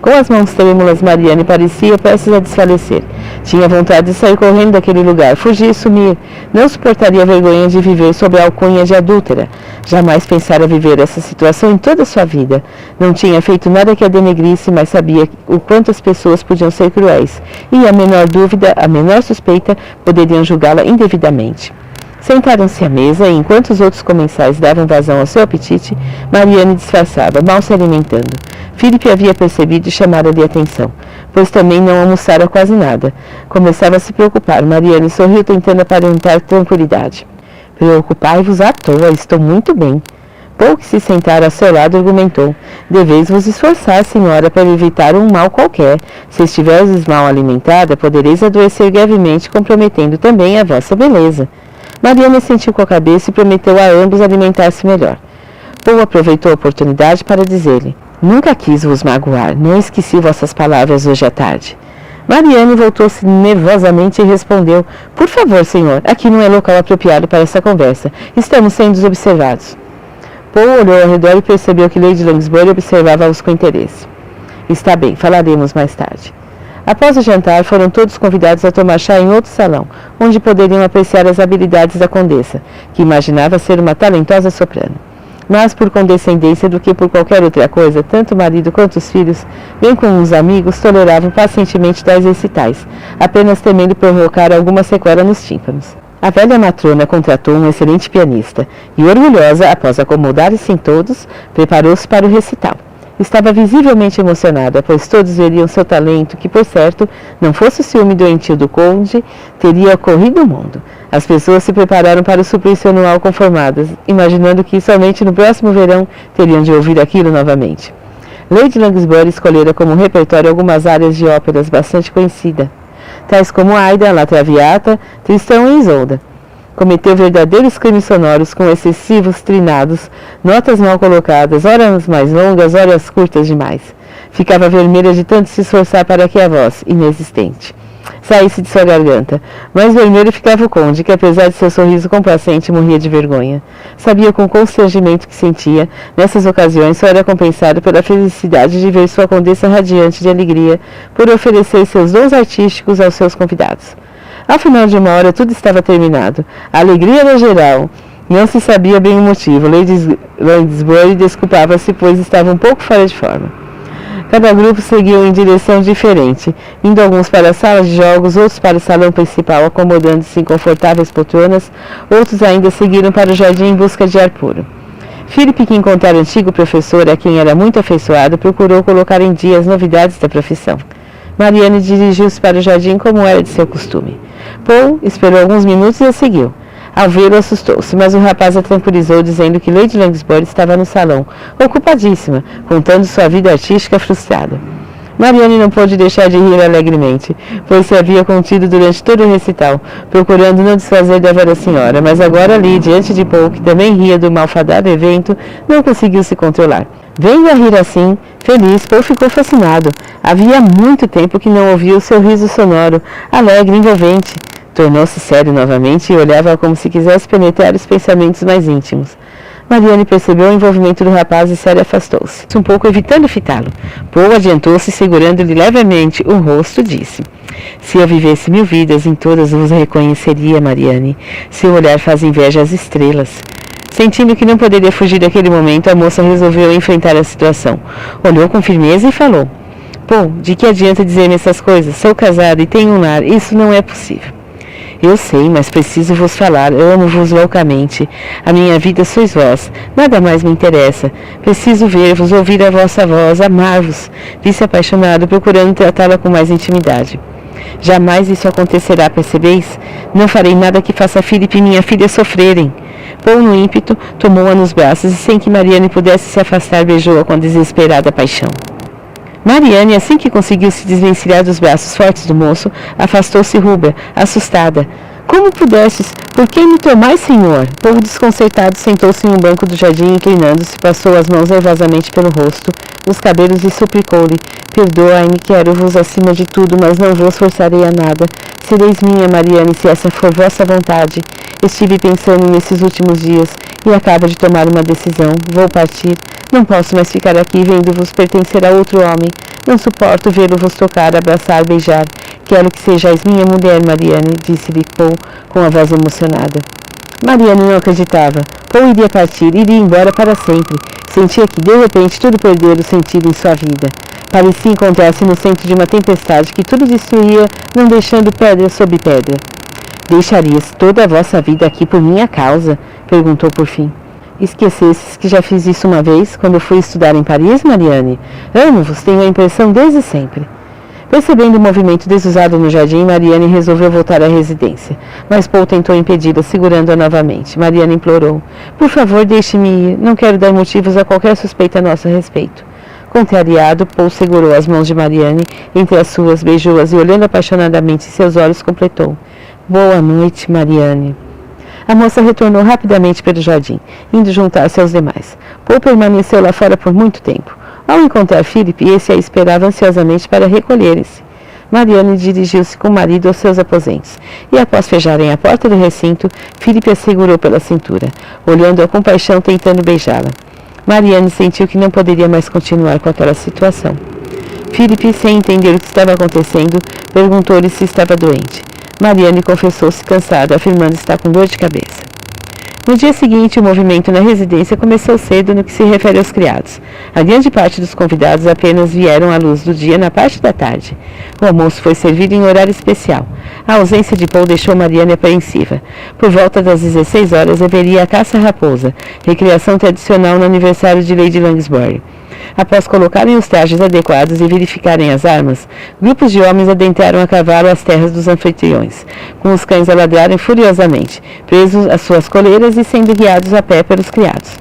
Com as mãos trêmulas, Marianne parecia prestes a desfalecer. Tinha vontade de sair correndo daquele lugar, fugir e sumir. Não suportaria a vergonha de viver sob a alcunha de adúltera. Jamais pensara viver essa situação em toda a sua vida. Não tinha feito nada que a denegrisse, mas sabia o quanto as pessoas podiam ser cruéis. E a menor dúvida, a menor suspeita, poderiam julgá-la indevidamente. Sentaram-se à mesa e, enquanto os outros comensais davam vazão ao seu apetite, Marianne disfarçava, mal se alimentando. Philip havia percebido e chamara-lhe a atenção, pois também não almoçara quase nada. Começava a se preocupar. Marianne sorriu, tentando aparentar tranquilidade. Preocupai-vos à toa, estou muito bem. Paul, que se sentara a seu lado, argumentou. Deveis vos esforçar, senhora, para evitar um mal qualquer. Se estiveres mal alimentada, podereis adoecer gravemente, comprometendo também a vossa beleza. Marianne sentiu com a cabeça e prometeu a ambos alimentar-se melhor. Paul aproveitou a oportunidade para dizer-lhe, nunca quis vos magoar, não esqueci vossas palavras hoje à tarde. Marianne voltou-se nervosamente e respondeu, por favor, senhor, aqui não é local apropriado para essa conversa, estamos sendo observados. Paul olhou ao redor e percebeu que Lady Langsbury observava-os com interesse. Está bem, falaremos mais tarde. Após o jantar, foram todos convidados a tomar chá em outro salão, onde poderiam apreciar as habilidades da condessa, que imaginava ser uma talentosa soprano. Mas, por condescendência do que por qualquer outra coisa, tanto o marido quanto os filhos, bem como os amigos, toleravam pacientemente tais recitais, apenas temendo provocar alguma sequela nos tímpanos. A velha matrona contratou um excelente pianista, e orgulhosa, após acomodar-se em todos, preparou-se para o recital. Estava visivelmente emocionada, pois todos veriam seu talento, que, por certo, não fosse o ciúme doentio do conde, teria corrido o mundo. As pessoas se prepararam para o suplício anual conformadas, imaginando que somente no próximo verão teriam de ouvir aquilo novamente. Lady Langsbury escolhera como repertório algumas áreas de óperas bastante conhecidas, tais como Aida, La Traviata, Tristão e Isolda. Cometeu verdadeiros crimes sonoros com excessivos trinados, notas mal colocadas, horas mais longas, horas curtas demais. Ficava vermelha de tanto se esforçar para que a voz, inexistente, saísse de sua garganta. Mais vermelho ficava o conde, que apesar de seu sorriso complacente, morria de vergonha. Sabia com constrangimento que sentia. Nessas ocasiões só era compensado pela felicidade de ver sua condessa radiante de alegria por oferecer seus dons artísticos aos seus convidados. Ao final de uma hora, tudo estava terminado. A alegria era geral. Não se sabia bem o motivo. Lady Langsbury desculpava-se, pois estava um pouco fora de forma. Cada grupo seguiu em direção diferente, indo alguns para a sala de jogos, outros para o salão principal, acomodando-se em confortáveis poltronas, outros ainda seguiram para o jardim em busca de ar puro. Philip, que encontrara o antigo professor, a quem era muito afeiçoado, procurou colocar em dia as novidades da profissão. Marianne dirigiu-se para o jardim como era de seu costume. Paul esperou alguns minutos e a seguiu. Ao vê-lo, assustou-se, mas o rapaz a tranquilizou, dizendo que Lady Langsbury estava no salão, ocupadíssima, contando sua vida artística frustrada. Marianne não pôde deixar de rir alegremente, pois se havia contido durante todo o recital, procurando não desfazer da velha senhora, mas agora ali, diante de Paul, que também ria do malfadado evento, não conseguiu se controlar. Vendo-a rir assim, feliz, Paul ficou fascinado. Havia muito tempo que não ouvia o seu riso sonoro, alegre, envolvente. Tornou-se sério novamente e olhava como se quisesse penetrar os pensamentos mais íntimos. Marianne percebeu o envolvimento do rapaz e Sarah afastou-se, um pouco evitando fitá-lo. Paul adiantou-se, segurando-lhe levemente o rosto, disse: Se eu vivesse 1000 vidas, em todas vos reconheceria, Marianne. Seu olhar faz inveja às estrelas. Sentindo que não poderia fugir daquele momento, a moça resolveu enfrentar a situação. Olhou com firmeza e falou: Paul, de que adianta dizer-me essas coisas? Sou casada e tenho um lar. Isso não é possível. Eu sei, mas preciso vos falar. Amo-vos loucamente. A minha vida sois vós. Nada mais me interessa. Preciso ver-vos, ouvir a vossa voz, amar-vos. Disse apaixonado, procurando tratá-la com mais intimidade. Jamais isso acontecerá, percebeis? Não farei nada que faça Philip e minha filha sofrerem. Paul, no ímpeto, tomou-a nos braços e, sem que Marianne pudesse se afastar, beijou-a com desesperada paixão. Marianne, assim que conseguiu se desvencilhar dos braços fortes do moço, afastou-se rubra, assustada. Como pudestes? Por que me tomais, senhor? Paul, desconcertado, sentou-se em um banco do jardim, inclinando-se, passou as mãos nervosamente pelo rosto, os cabelos e suplicou-lhe: Perdoai-me, quero-vos acima de tudo, mas não vos forçarei a nada. Sereis minha, Marianne, se essa for vossa vontade. Estive pensando nesses últimos dias e acabo de tomar uma decisão. Vou partir. Não posso mais ficar aqui vendo-vos pertencer a outro homem. Não suporto vê-lo-vos tocar, abraçar, beijar. Quero que sejais minha mulher, Marianne, disse-lhe Paul com a voz emocionada. Marianne não acreditava. Paul iria partir, iria embora para sempre. Sentia que, de repente, tudo perdera o sentido em sua vida. Parecia encontrar-se no centro de uma tempestade que tudo destruía, não deixando pedra sobre pedra. Deixarias toda a vossa vida aqui por minha causa? Perguntou por fim. Esquecesses que já fiz isso uma vez, quando fui estudar em Paris, Marianne? Amo-vos, tenho a impressão desde sempre. Percebendo o movimento desusado no jardim, Marianne resolveu voltar à residência. Mas Paul tentou impedi-la, segurando-a novamente. Marianne implorou: Por favor, deixe-me ir. Não quero dar motivos a qualquer suspeita a nosso respeito. Contrariado, Paul segurou as mãos de Marianne entre as suas, beijou-as e, olhando apaixonadamente em seus olhos, completou: Boa noite, Marianne. A moça retornou rapidamente pelo jardim, indo juntar-se aos demais. Paul permaneceu lá fora por muito tempo. Ao encontrar Philip, esse a esperava ansiosamente para recolherem-se. Marianne dirigiu-se com o marido aos seus aposentos, e após fecharem a porta do recinto, Philip a segurou pela cintura, olhando-a com paixão, tentando beijá-la. Marianne sentiu que não poderia mais continuar com aquela situação. Philip, sem entender o que estava acontecendo, perguntou-lhe se estava doente. Marianne confessou-se cansada, afirmando estar com dor de cabeça. No dia seguinte, o movimento na residência começou cedo no que se refere aos criados. A grande parte dos convidados apenas vieram à luz do dia na parte da tarde. O almoço foi servido em horário especial. A ausência de Paul deixou Marianne apreensiva. Por volta das 16 horas, haveria a caça-raposa, recreação tradicional no aniversário de Lady Langsbury. Após colocarem os trajes adequados e verificarem as armas, grupos de homens adentraram a cavalo as terras dos anfitriões, com os cães a ladrarem furiosamente, presos às suas coleiras e sendo guiados a pé pelos criados.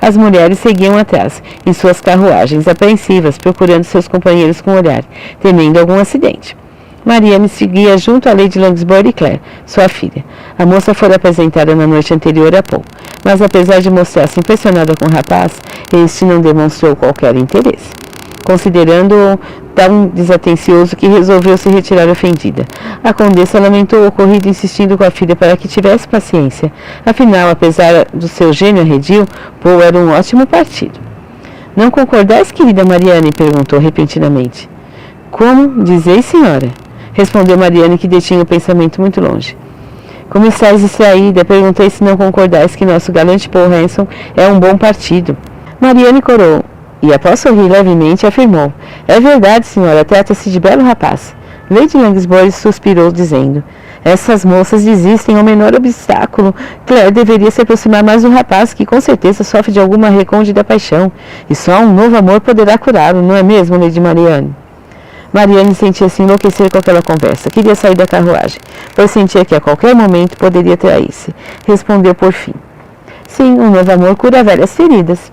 As mulheres seguiam atrás, em suas carruagens, apreensivas, procurando seus companheiros com o olhar, temendo algum acidente. Marianne seguia junto a Lady Langsbury e Claire, sua filha. A moça fora apresentada na noite anterior a Paul, mas apesar de mostrar-se impressionada com o rapaz, este não demonstrou qualquer interesse, considerando-o tão desatencioso que resolveu se retirar ofendida. A condessa lamentou o ocorrido, insistindo com a filha para que tivesse paciência. Afinal, apesar do seu gênio arredio, Paul era um ótimo partido. Não concordais, querida Marianne? Perguntou repentinamente. Como dizeis, senhora? Respondeu Marianne, que detinha o pensamento muito longe. Como estáis distraída? Perguntei se não concordais que nosso galante Paul Hanson é um bom partido. Marianne corou, e após sorrir levemente, afirmou: É verdade, senhora, trata-se de belo rapaz. Lady Langsbury suspirou, dizendo: Essas moças desistem ao menor obstáculo. Claire deveria se aproximar mais do rapaz, que com certeza sofre de alguma recôndita paixão, e só um novo amor poderá curá-lo, não é mesmo, Lady Marianne? Mariane sentia-se enlouquecer com aquela conversa. Queria sair da carruagem, pois sentia que a qualquer momento poderia trair-se. Respondeu por fim. Sim, um novo amor cura velhas feridas.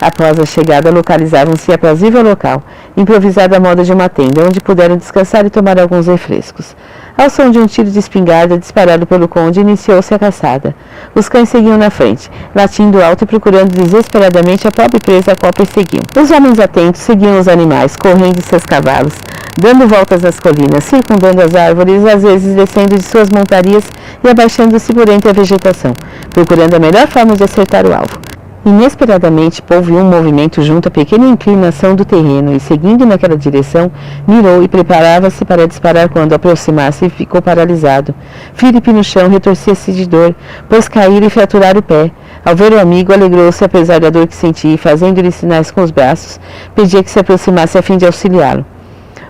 Após a chegada, localizavam-se em aprazível local, improvisado à moda de uma tenda, onde puderam descansar e tomar alguns refrescos. Ao som de um tiro de espingarda disparado pelo conde, iniciou-se a caçada. Os cães seguiam na frente, latindo alto e procurando desesperadamente a pobre presa a qual perseguiam. Os homens atentos seguiam os animais, correndo de seus cavalos, dando voltas nas colinas, circundando as árvores, às vezes descendo de suas montarias e abaixando-se por entre a vegetação, procurando a melhor forma de acertar o alvo. Inesperadamente, Paul viu um movimento junto à pequena inclinação do terreno e, seguindo naquela direção, mirou e preparava-se para disparar quando, aproximar-se, ficou paralisado. Philip no chão retorcia-se de dor, pois caíra e fraturara o pé. Ao ver o amigo, alegrou-se apesar da dor que sentia e, fazendo-lhe sinais com os braços, pedia que se aproximasse a fim de auxiliá-lo.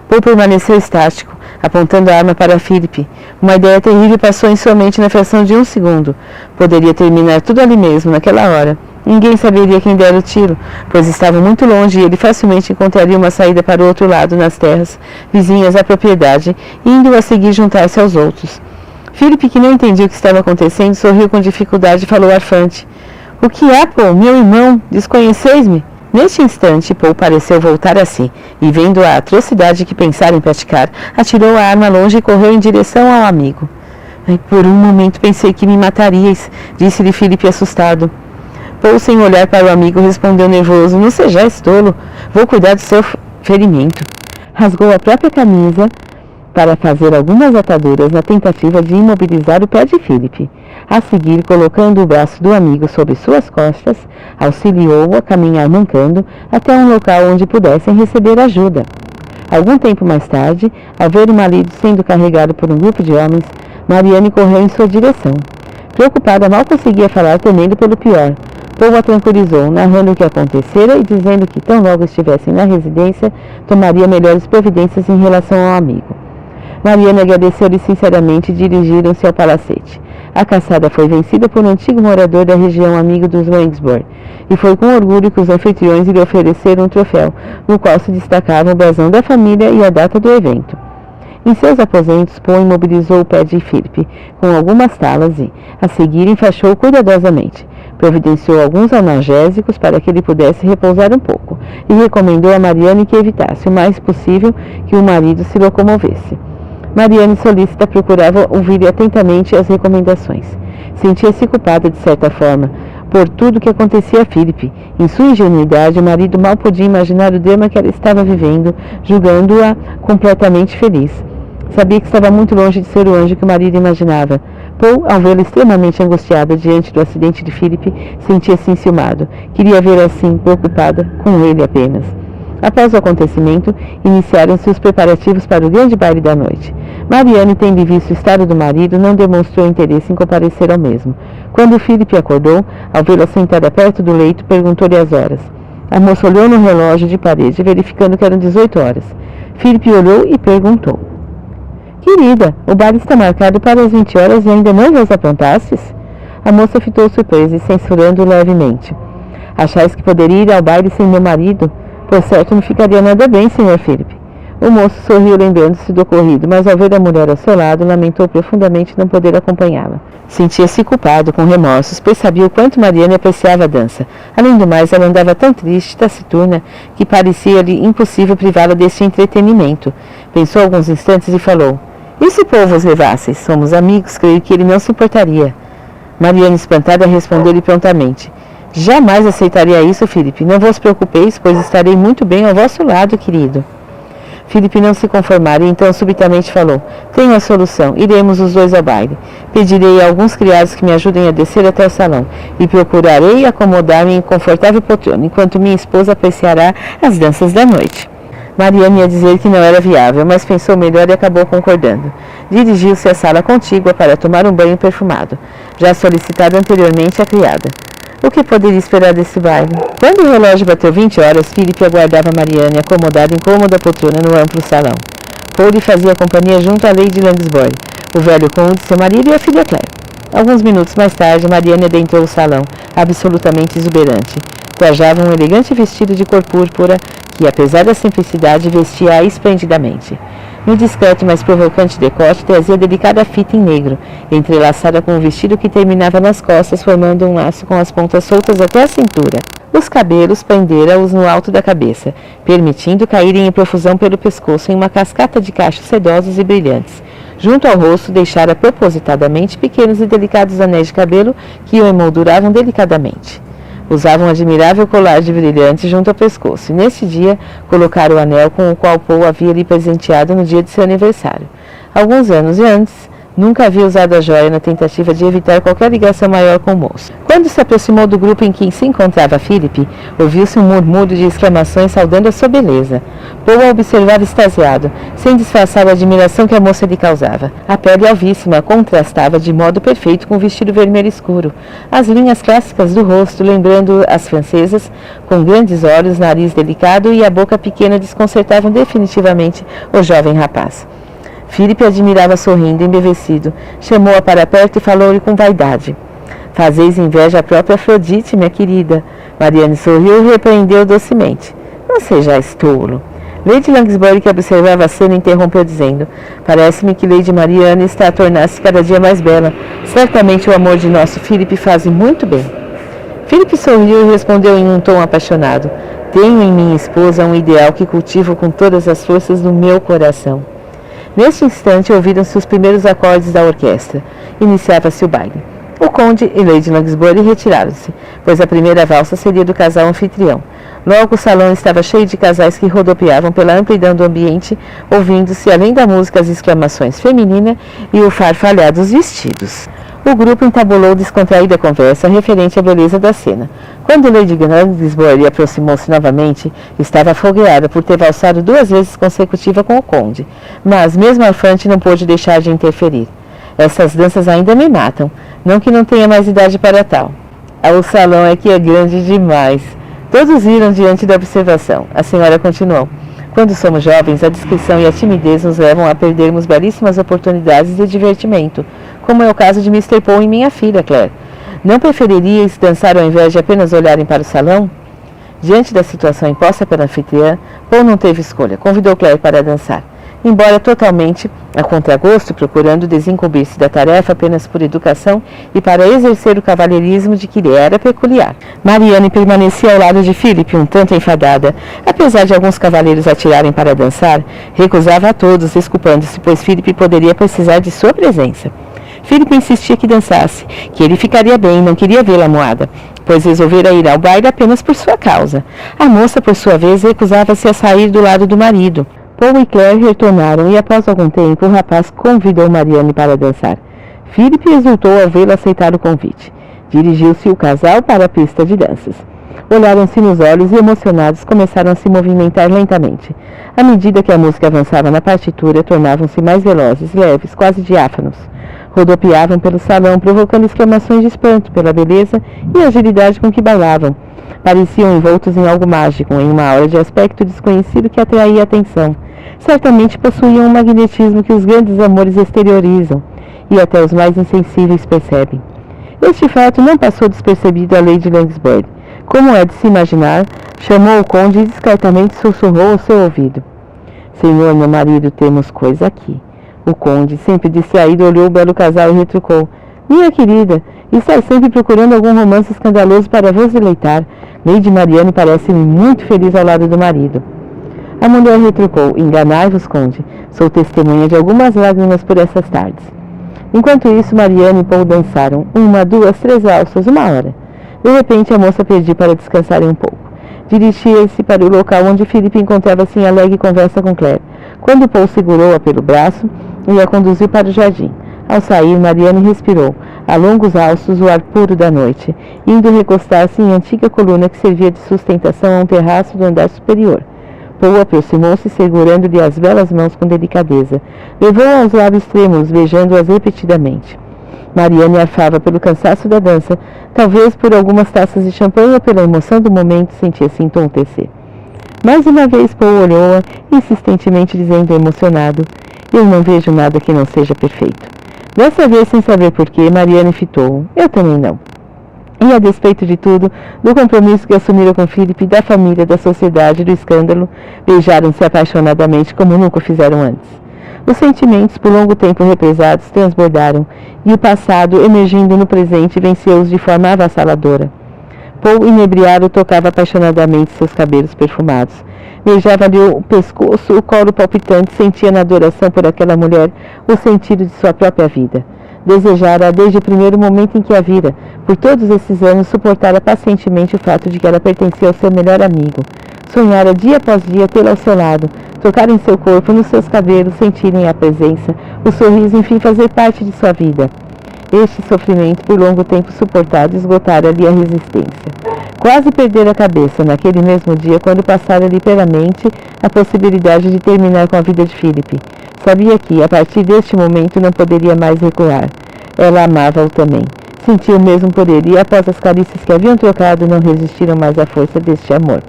Paul permaneceu estático, apontando a arma para Philip. Uma ideia terrível passou em sua mente na fração de um segundo. Poderia terminar tudo ali mesmo, naquela hora. Ninguém saberia quem dera o tiro, pois estava muito longe e ele facilmente encontraria uma saída para o outro lado, nas terras vizinhas à propriedade, indo a seguir juntar-se aos outros. Philip, que não entendia o que estava acontecendo, sorriu com dificuldade e falou arfante. — O que há, Paul, meu irmão? Desconheceis-me? Neste instante, Paul pareceu voltar a si, e vendo a atrocidade que pensara em praticar, atirou a arma longe e correu em direção ao amigo. — Por um momento pensei que me mataríeis, disse-lhe Philip assustado. Paul, sem olhar para o amigo, respondeu nervoso. — Não sejais tolo. Vou cuidar do seu ferimento. Rasgou a própria camisa para fazer algumas ataduras na tentativa de imobilizar o pé de Philip. A seguir, colocando o braço do amigo sobre suas costas, auxiliou-o a caminhar mancando até um local onde pudessem receber ajuda. Algum tempo mais tarde, ao ver o marido sendo carregado por um grupo de homens, Mariane correu em sua direção. Preocupada, mal conseguia falar, temendo pelo pior. Paul a tranquilizou, narrando o que acontecera e dizendo que, tão logo estivessem na residência, tomaria melhores providências em relação ao amigo. Mariane agradeceu-lhe sinceramente e dirigiram-se ao palacete. A caçada foi vencida por um antigo morador da região amigo dos Wangsburg, e foi com orgulho que os anfitriões lhe ofereceram um troféu, no qual se destacavam o brasão da família e a data do evento. Em seus aposentos, Paul imobilizou o pé de Philip com algumas talas e, a seguir, enfaixou cuidadosamente. Providenciou alguns analgésicos para que ele pudesse repousar um pouco e recomendou a Mariane que evitasse o mais possível que o marido se locomovesse. Mariane, solícita, procurava ouvir atentamente as recomendações. Sentia-se culpada, de certa forma, por tudo o que acontecia a Philip. Em sua ingenuidade, o marido mal podia imaginar o drama que ela estava vivendo, julgando-a completamente feliz. Sabia que estava muito longe de ser o anjo que o marido imaginava. Paul, ao vê-la extremamente angustiada diante do acidente de Philip, sentia-se enciumado. Queria ver assim, preocupada, com ele apenas. Após o acontecimento, iniciaram-se os preparativos para o grande baile da noite. Mariane, tendo visto o estado do marido, não demonstrou interesse em comparecer ao mesmo. Quando Philip acordou, ao vê-la sentada perto do leito, perguntou-lhe as horas. A moça olhou no relógio de parede, verificando que eram 18 horas. Philip olhou e perguntou. — Querida, o baile está marcado para as 20 horas e ainda não vos aprontastes? A moça fitou surpresa e censurando levemente. — Achais que poderia ir ao baile sem meu marido? Por certo, não ficaria nada bem, Sr. Philip. O moço sorriu lembrando-se do ocorrido, mas ao ver a mulher ao seu lado, lamentou profundamente não poder acompanhá-la. Sentia-se culpado, com remorsos, pois sabia o quanto Mariane apreciava a dança. Além do mais, ela andava tão triste, taciturna, que parecia-lhe impossível privá-la desse entretenimento. Pensou alguns instantes e falou: — E se Paul vos levasse? Somos amigos, creio que ele não se importaria. Mariane, espantada, respondeu-lhe prontamente: — Jamais aceitaria isso, Philip. Não vos preocupeis, pois estarei muito bem ao vosso lado, querido. Philip não se conformara e então subitamente falou: — Tenho a solução. Iremos os dois ao baile. Pedirei a alguns criados que me ajudem a descer até o salão e procurarei acomodar-me em confortável poltrona, enquanto minha esposa apreciará as danças da noite. Mariane ia dizer que não era viável, mas pensou melhor e acabou concordando. Dirigiu-se à sala contígua para tomar um banho perfumado, já solicitado anteriormente à criada. O que poderia esperar desse baile? Quando o relógio bateu 20 horas, Philip aguardava Mariane acomodada em cômoda poltrona no amplo salão. Paul lhe fazia companhia junto à Lady Langsbury, o velho conde, seu marido e a filha Claire. Alguns minutos mais tarde, Mariane adentrou o salão, absolutamente exuberante. Trajava um elegante vestido de cor púrpura que, apesar da simplicidade, vestia esplendidamente. No discreto, mas provocante decote, trazia delicada fita em negro, entrelaçada com um vestido que terminava nas costas, formando um laço com as pontas soltas até a cintura. Os cabelos pendera-os no alto da cabeça, permitindo caírem em profusão pelo pescoço em uma cascata de cachos sedosos e brilhantes. Junto ao rosto, deixara propositadamente pequenos e delicados anéis de cabelo que o emolduravam delicadamente. Usava um admirável colar de brilhantes junto ao pescoço, e nesse dia colocara o anel com o qual Paul havia lhe presenteado no dia de seu aniversário. Alguns anos antes, nunca havia usado a joia na tentativa de evitar qualquer ligação maior com o moço. Quando se aproximou do grupo em que se encontrava Philip, ouviu-se um murmúrio de exclamações saudando a sua beleza. Paul a observava extasiado, sem disfarçar a admiração que a moça lhe causava. A pele alvíssima contrastava de modo perfeito com o vestido vermelho escuro. As linhas clássicas do rosto, lembrando as francesas, com grandes olhos, nariz delicado e a boca pequena desconcertavam definitivamente o jovem rapaz. Philip admirava sorrindo, embevecido. Chamou-a para perto e falou-lhe com vaidade. Fazeis inveja à própria Afrodite, minha querida. Marianne sorriu e repreendeu docemente. Não sejais tolo. Lady Langsbury, que observava a cena, interrompeu dizendo: parece-me que Lady Marianne está a tornar-se cada dia mais bela. Certamente o amor de nosso Philip faz muito bem. Philip sorriu e respondeu em um tom apaixonado: tenho em minha esposa um ideal que cultivo com todas as forças do meu coração. Neste instante, ouviram-se os primeiros acordes da orquestra. Iniciava-se o baile. O conde e Lady Langsbury retiraram-se, pois a primeira valsa seria do casal anfitrião. Logo o salão estava cheio de casais que rodopiavam pela amplidão do ambiente, ouvindo-se, além da música, as exclamações femininas e o farfalhar dos vestidos. O grupo entabulou descontraída conversa referente à beleza da cena. Quando Lady Langsbury aproximou-se novamente, estava afogueada por ter valsado 2 vezes consecutiva com o conde, mas mesmo Arfante não pôde deixar de interferir. Essas danças ainda me matam, não que não tenha mais idade para tal. O salão é que é grande demais. Todos riram diante da observação. A senhora continuou: quando somos jovens, a discrição e a timidez nos levam a perdermos belíssimas oportunidades de divertimento, como é o caso de Mr. Paul e minha filha, Claire. Não preferiríeis dançar ao invés de apenas olharem para o salão? Diante da situação imposta pela anfitriã, Paul não teve escolha. Convidou Claire para dançar, embora totalmente a contragosto, procurando desincumbir-se da tarefa apenas por educação e para exercer o cavalheirismo de que lhe era peculiar. Marianne permanecia ao lado de Philip, um tanto enfadada. Apesar de alguns cavalheiros atirarem para dançar, recusava a todos, desculpando-se, pois Philip poderia precisar de sua presença. Philip insistia que dançasse, que ele ficaria bem e não queria vê-la amuada, pois resolvera ir ao baile apenas por sua causa. A moça, por sua vez, recusava-se a sair do lado do marido. Paul e Claire retornaram e, após algum tempo, o rapaz convidou Marianne para dançar. Philip exultou ao vê-la aceitar o convite. Dirigiu-se o casal para a pista de danças. Olharam-se nos olhos e, emocionados, começaram a se movimentar lentamente. À medida que a música avançava na partitura, tornavam-se mais velozes, leves, quase diáfanos. Rodopiavam pelo salão, provocando exclamações de espanto pela beleza e agilidade com que bailavam. Pareciam envoltos em algo mágico, em uma aura de aspecto desconhecido que atraía a atenção. Certamente possuíam um magnetismo que os grandes amores exteriorizam, e até os mais insensíveis percebem. Este fato não passou despercebido a Lady Langsbury. Como é de se imaginar, chamou o conde e discretamente sussurrou ao seu ouvido: Senhor, meu marido, temos coisa aqui. O conde, sempre distraído, olhou o belo casal e retrucou: Minha querida, estás sempre procurando algum romance escandaloso para vos deleitar. Lady Marianne parece-me muito feliz ao lado do marido. A mulher retrucou: Enganai-vos, conde. Sou testemunha de algumas lágrimas por essas tardes. Enquanto isso, Marianne e Paul dançaram 1, 2, 3 valsas, 1 hora. De repente, a moça pediu para descansarem um pouco. Dirigia-se para o local onde Philip encontrava-se em alegre conversa com Claire, quando Paul segurou-a pelo braço e a conduziu para o jardim. Ao sair, Marianne respirou, a longos alços, o ar puro da noite, indo recostar-se em antiga coluna que servia de sustentação a um terraço do andar superior. Paul aproximou-se, segurando-lhe as belas mãos com delicadeza. Levou-a aos lábios trêmulos, beijando-as repetidamente. Marianne arfava pelo cansaço da dança, talvez por algumas taças de champanhe ou pela emoção do momento, sentia-se entontecer. Mais uma vez Paul olhou-a, insistentemente dizendo emocionado: Eu não vejo nada que não seja perfeito. Dessa vez, sem saber porquê, Marianne fitou-o: Eu também não. E, a despeito de tudo, do compromisso que assumiram com Philip, da família, da sociedade, do escândalo, beijaram-se apaixonadamente como nunca o fizeram antes. Os sentimentos, por longo tempo represados, transbordaram, e o passado, emergindo no presente, venceu-os de forma avassaladora. Paul, inebriado, tocava apaixonadamente seus cabelos perfumados. Beijava-lhe o pescoço, o colo palpitante, sentia na adoração por aquela mulher o sentido de sua própria vida. Desejara desde o primeiro momento em que a vira. Por todos esses anos, suportara pacientemente o fato de que ela pertencia ao seu melhor amigo. Sonhara dia após dia tê-la ao seu lado, tocar em seu corpo, nos seus cabelos, sentirem a presença, o sorriso, enfim, fazer parte de sua vida. Este sofrimento, por longo tempo suportado, esgotara-lhe a resistência. Quase perdera a cabeça naquele mesmo dia, quando passara-lhe pela mente a possibilidade de terminar com a vida de Philip. Sabia que, a partir deste momento, não poderia mais recuar. Ela amava-o também. Sentia o mesmo por ele, e após as carícias que haviam trocado, não resistiram mais à força deste amor.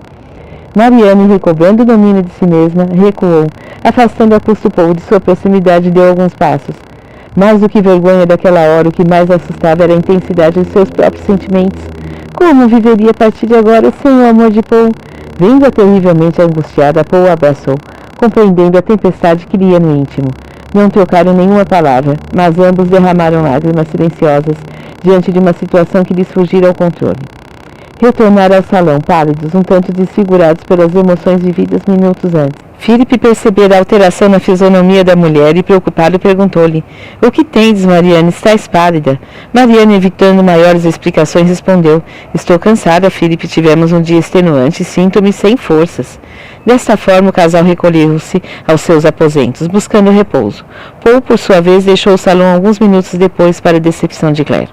Marianne, recobrando o domínio de si mesma, recuou, afastando a custo Paul de sua proximidade, e deu alguns passos. Mais do que vergonha daquela hora, o que mais assustava era a intensidade dos seus próprios sentimentos. Como viveria a partir de agora sem o amor de Paul? Vendo-a terrivelmente angustiada, Paul a abraçou, compreendendo a tempestade que lhe ia no íntimo. Não trocaram nenhuma palavra, mas ambos derramaram lágrimas silenciosas diante de uma situação que lhes fugira ao controle. Retornaram ao salão, pálidos, um tanto desfigurados pelas emoções vividas minutos antes. Philip percebera a alteração na fisionomia da mulher e, preocupado, perguntou-lhe: "O que tendes, Marianne? Estás pálida?" Marianne, evitando maiores explicações, respondeu: "Estou cansada, Philip. Tivemos um dia extenuante e sinto-me sem forças." Desta forma, o casal recolheu-se aos seus aposentos, buscando repouso. Paul, por sua vez, deixou o salão alguns minutos depois, para a decepção de Claire.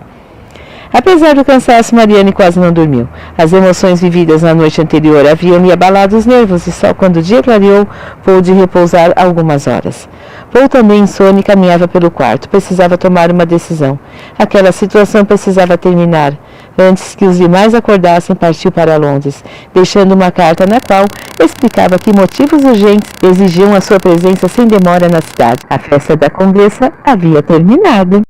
Apesar do cansaço, Marianne quase não dormiu. As emoções vividas na noite anterior haviam-lhe abalado os nervos e só quando o dia clareou, pôde repousar algumas horas. Paul, também insone, caminhava pelo quarto. Precisava tomar uma decisão. Aquela situação precisava terminar. Antes que os demais acordassem, partiu para Londres, deixando uma carta na qual explicava que motivos urgentes exigiam a sua presença sem demora na cidade. A festa da Condessa havia terminado.